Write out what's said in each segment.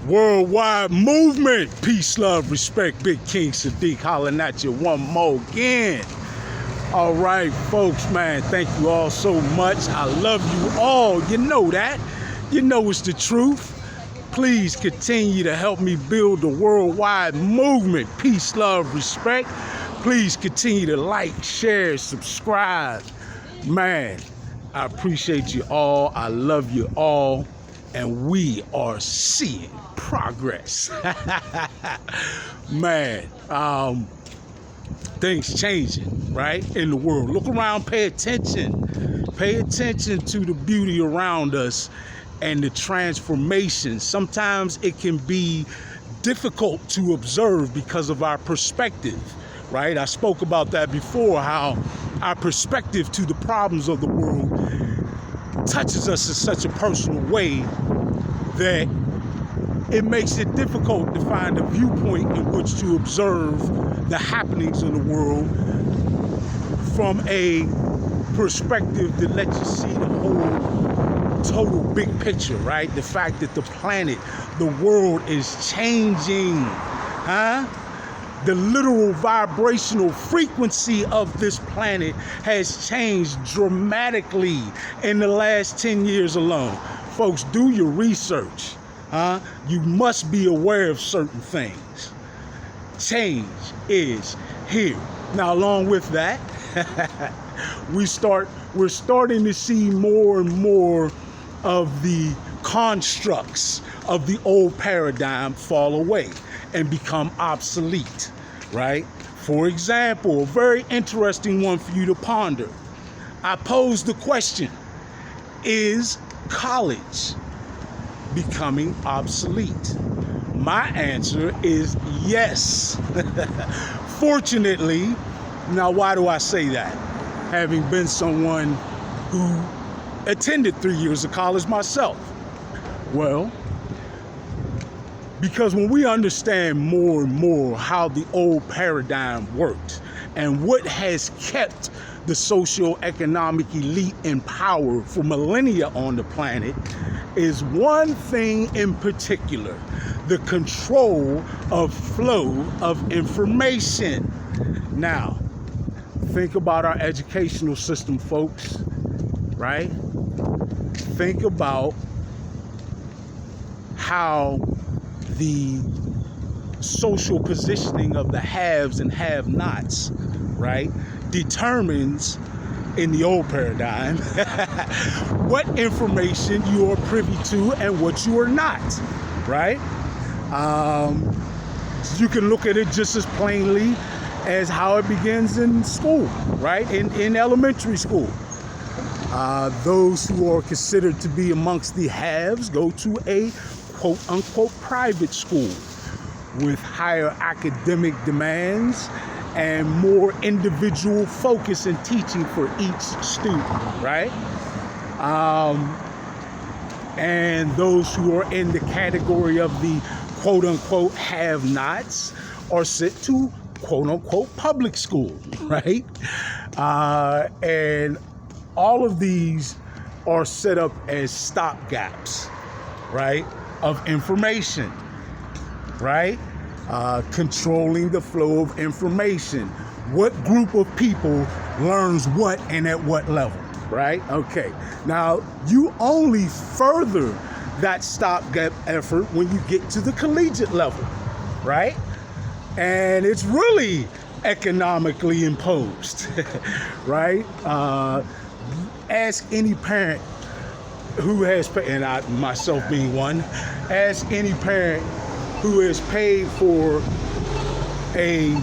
Worldwide movement. Peace, love, respect. Big King Sadiq hollering at you one more again. All right, folks, man, thank you all so much. I love you all. You know that. You know it's the truth. Please continue to help me build the worldwide movement. Peace, love, respect. Please continue to like, share, subscribe. Man, I appreciate you all. I love you all. And we are seeing progress. Man, things changing, right, in the world. Look around, pay attention. Pay attention to the beauty around us and the transformation. Sometimes it can be difficult to observe because of our perspective, right? I spoke about that before, how our perspective to the problems of the world touches us in such a personal way that it makes it difficult to find a viewpoint in which to observe the happenings in the world from a perspective that lets you see the whole total big picture, right? The fact that the planet, the world is changing, The literal vibrational frequency of this planet has changed dramatically in the last 10 years alone. Folks, do your research. You must be aware of certain things. Change is here. Now, along with that, we're starting to see more and more of the constructs of the old paradigm fall away and become obsolete, right? For example, a very interesting one for you to ponder. I pose the question, is college becoming obsolete? My answer is yes. Fortunately, now why do I say that? Having been someone who attended 3 years of college myself. Well, because when we understand more and more how the old paradigm worked and what has kept the socio-economic elite in power for millennia on the planet, is one thing in particular: the control of flow of information. Now, think about our educational system, folks, right? Think about how the social positioning of the haves and have-nots, right, determines, in the old paradigm, what information you are privy to and what you are not, right? You can look at it just as plainly as how it begins in school, right? In elementary school. Those who are considered to be amongst the haves go to a quote-unquote private school with higher academic demands and more individual focus in teaching for each student, right? And those who are in the category of the quote-unquote have-nots are sent to quote-unquote public school, right? And all of these are set up as stopgaps, right, of information, right? Controlling the flow of information. What group of people learns what and at what level, right? Okay. Now, you only further that stopgap effort when you get to the collegiate level, right? And it's really economically imposed, right? Ask any parent who has, and I myself being one, ask any parent who has paid for a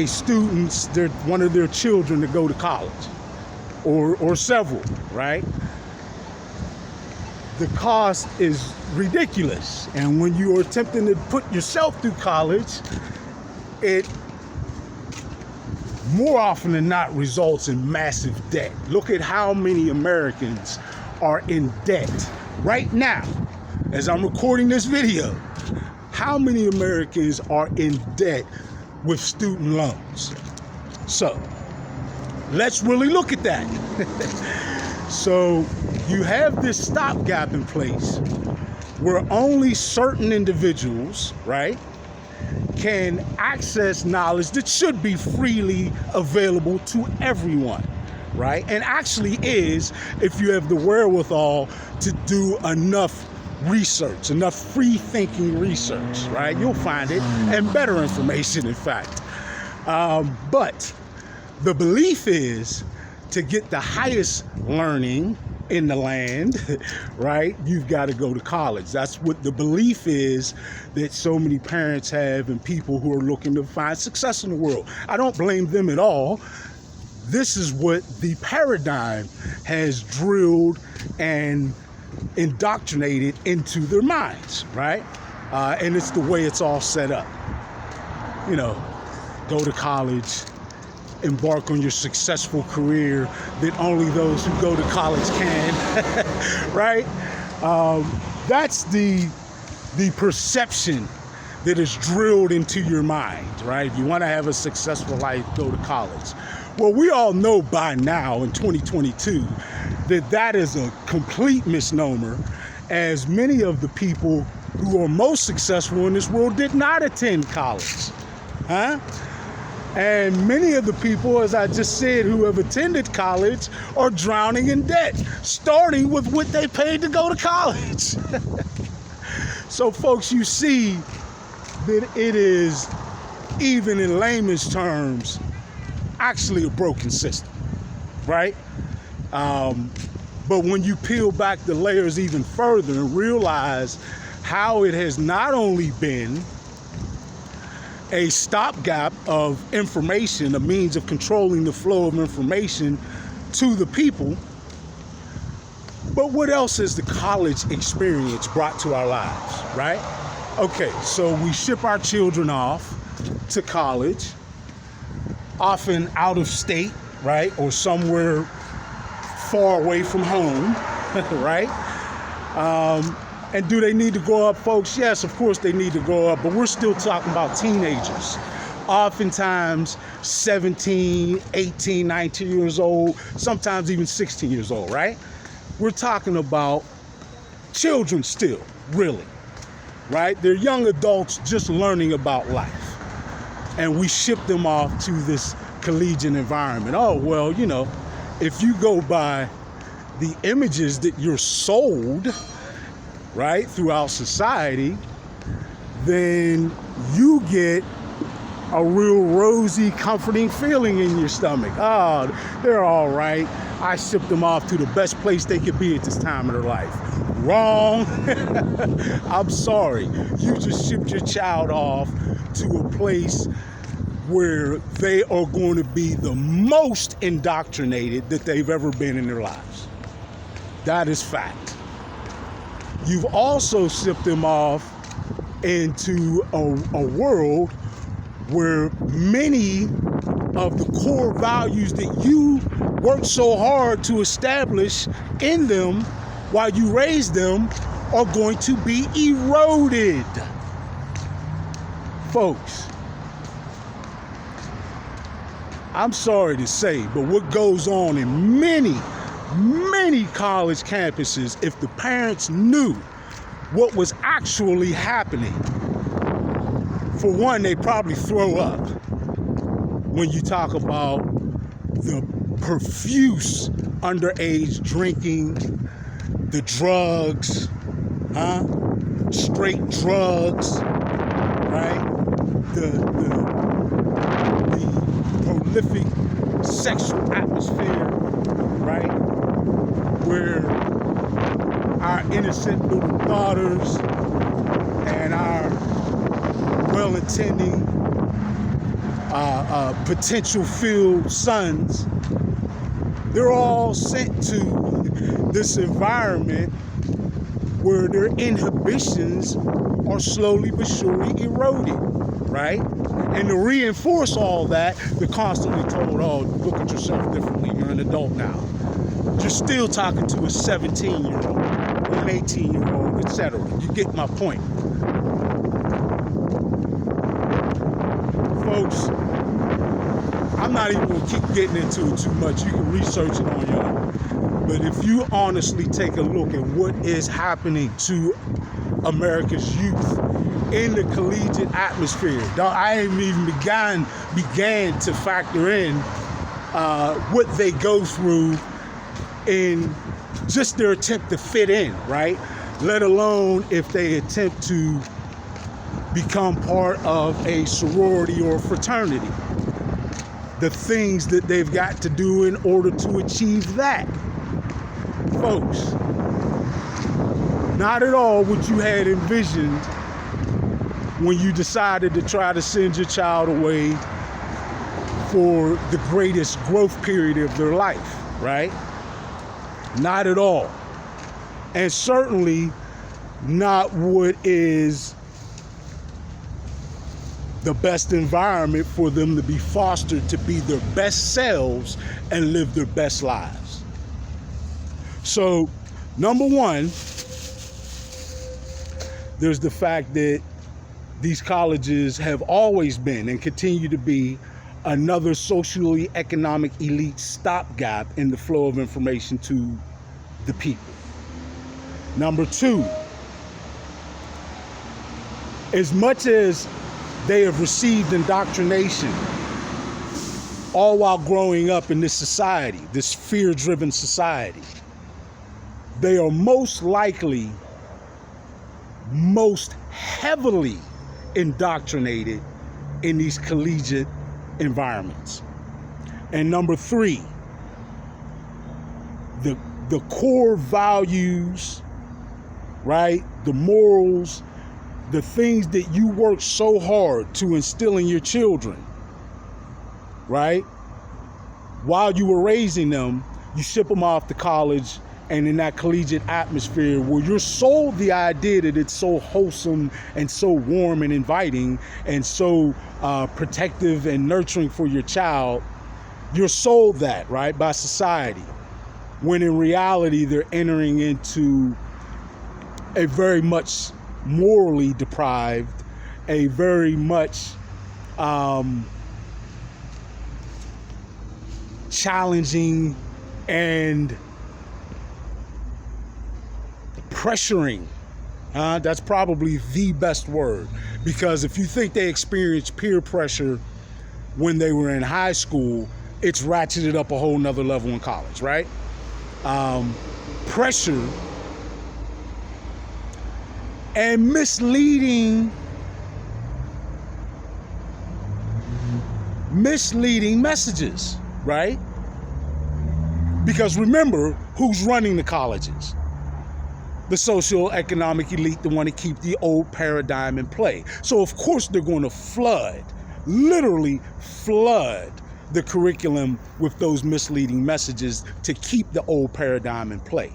student's, one of their children to go to college, or several, right? The cost is ridiculous, and when you are attempting to put yourself through college, it more often than not results in massive debt. Look at how many Americans are in debt right now. As I'm recording this video, how many Americans are in debt with student loans? So let's really look at that. So you have this stopgap in place where only certain individuals, right, can access knowledge that should be freely available to everyone, right? And actually is, if you have the wherewithal to do enough research, enough free thinking research, right? You'll find it, and better information, in fact. But the belief is to get the highest learning in the land, right, you've got to go to college. That's what the belief is that so many parents have and people who are looking to find success in the world. I don't blame them at all. This is what the paradigm has drilled and indoctrinated into their minds, right? And it's the way it's all set up. You know, go to college, embark on your successful career that only those who go to college can, right? That's the perception that is drilled into your mind, right? If you want to have a successful life, go to college. Well, we all know by now in 2022 that that is a complete misnomer, as many of the people who are most successful in this world did not attend college, huh? And many of the people, as I just said, who have attended college are drowning in debt, starting with what they paid to go to college. So folks, you see that it is, even in layman's terms, actually a broken system, right? But when you peel back the layers even further and realize how it has not only been a stopgap of information, a means of controlling the flow of information to the people, but what else has the college experience brought to our lives, right? Okay, so we ship our children off to college, often out of state, right? Or somewhere far away from home, right? And do they need to grow up, folks? Yes, of course they need to grow up, but we're still talking about teenagers. Oftentimes 17, 18, 19 years old, sometimes even 16 years old, right? We're talking about children still, really, right? They're young adults just learning about life. And we ship them off to this collegiate environment. Oh, well, you know, if you go by the images that you're sold, right, throughout society, then you get a real rosy, comforting feeling in your stomach. Oh, they're all right. I shipped them off to the best place they could be at this time of their life. Wrong. I'm sorry. You just shipped your child off to a place where they are going to be the most indoctrinated that they've ever been in their lives. That is fact. You've also shipped them off into a world where many of the core values that you worked so hard to establish in them while you raised them are going to be eroded. Folks, I'm sorry to say, but what goes on in many college campuses, if the parents knew what was actually happening, for one, they probably throw up when you talk about the profuse underage drinking, the drugs, straight drugs, right? The prolific sexual atmosphere, right? Where our innocent little daughters and our well-intending potential-filled sons, they're all sent to this environment where their inhibitions are slowly but surely eroded, right? And to reinforce all that, they're constantly told, oh, look at yourself differently, you're an adult now. You're still talking to a 17-year-old, or an 18-year-old, etc. You get my point. Folks, I'm not even going to keep getting into it too much. You can research it on your own. But if you honestly take a look at what is happening to America's youth in the collegiate atmosphere, I ain't even began to factor in what they go through in just their attempt to fit in, right? Let alone if they attempt to become part of a sorority or fraternity. The things that they've got to do in order to achieve that. Folks, not at all what you had envisioned when you decided to try to send your child away for the greatest growth period of their life, right? Not at all. And certainly not what is the best environment for them to be fostered to be their best selves and live their best lives. So, number one, there's the fact that these colleges have always been and continue to be another socially economic elite stopgap in the flow of information to the people. Number two, as much as they have received indoctrination, all while growing up in this society, this fear-driven society, they are most likely, most heavily indoctrinated in these collegiate environments. And number three, the core values, right? The morals, the things that you work so hard to instill in your children, right? While you were raising them, you ship them off to college and in that collegiate atmosphere where you're sold the idea that it's so wholesome and so warm and inviting and so protective and nurturing for your child. You're sold that, right, by society, when in reality they're entering into a very much morally deprived, a very much challenging and pressuring. That's probably the best word, because if you think they experienced peer pressure when they were in high school, it's ratcheted up a whole nother level in college, right? Pressure and misleading messages, right? Because remember, who's running the colleges? The socio-economic elite, the one to keep the old paradigm in play. So of course they're going to literally flood the curriculum with those misleading messages to keep the old paradigm in play.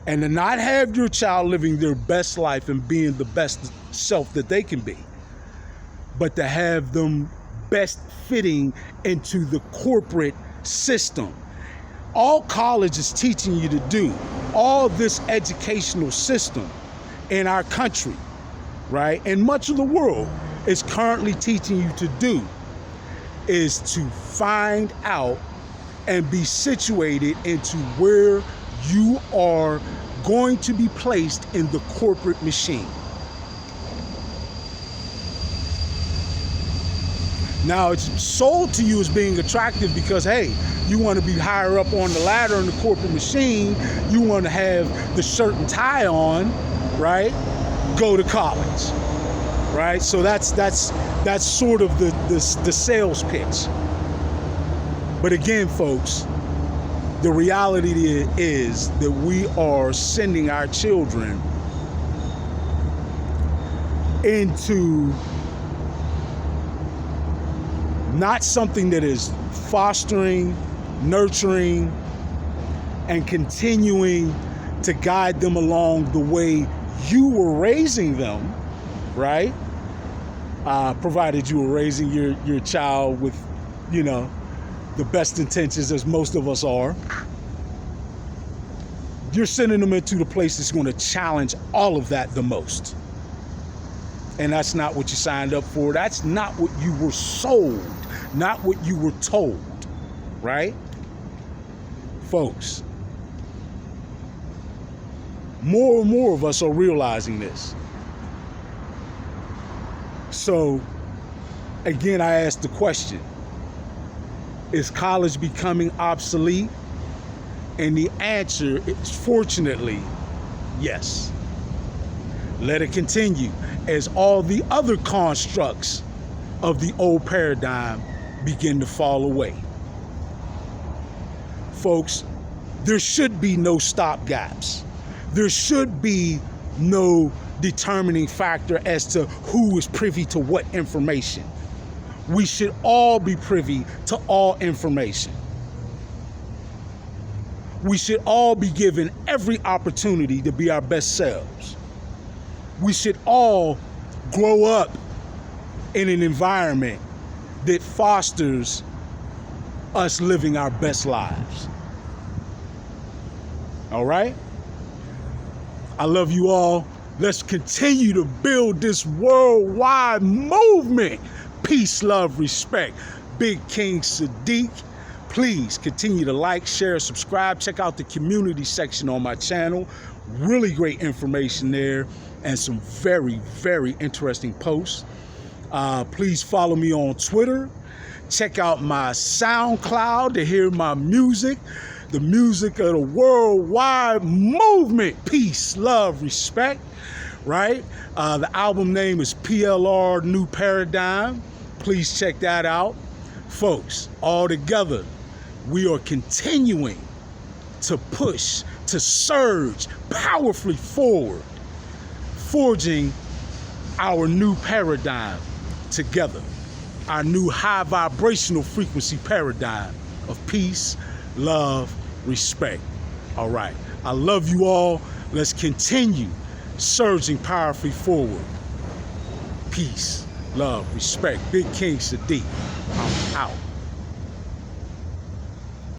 And to not have your child living their best life and being the best self that they can be, but to have them best fitting into the corporate system. All college is teaching you to do, all this educational system in our country, right, and much of the world is currently teaching you to do, is to find out and be situated into where you are going to be placed in the corporate machine. Now, it's sold to you as being attractive because, hey, you want to be higher up on the ladder in the corporate machine. You want to have the shirt and tie on, right? Go to college, right? So that's sort of the sales pitch. But again, folks, the reality is that we are sending our children into not something that is fostering, nurturing, and continuing to guide them along the way you were raising them, right? Provided you were raising your child with, the best intentions, as most of us are. You're sending them into the place that's going to challenge all of that the most. And that's not what you signed up for. That's not what you were sold, not what you were told, right? Folks, More and more of us are realizing this. So, again, I ask the question, is college becoming obsolete? And the answer is, fortunately, yes. Let it continue as all the other constructs of the old paradigm begin to fall away. Folks, there should be no stopgaps. There should be no determining factor as to who is privy to what information. We should all be privy to all information. We should all be given every opportunity to be our best selves. We should all grow up in an environment that fosters us living our best lives. All right? I love you all. Let's continue to build this worldwide movement. Peace, love, respect. Big King Sadiq. Please continue to like, share, subscribe. Check out the community section on my channel. Really great information there and some very, very interesting posts. Please follow me on Twitter. Check out my SoundCloud to hear my music. The music of the worldwide movement. Peace, love, respect. Right? The album name is PLR New Paradigm. Please check that out. Folks, all together, we are continuing to push, to surge powerfully forward, forging our new paradigm together, our new high vibrational frequency paradigm of peace, love, respect. All right. I love you all. Let's continue surging powerfully forward. Peace, love, respect. Big King Sadiq. I'm out.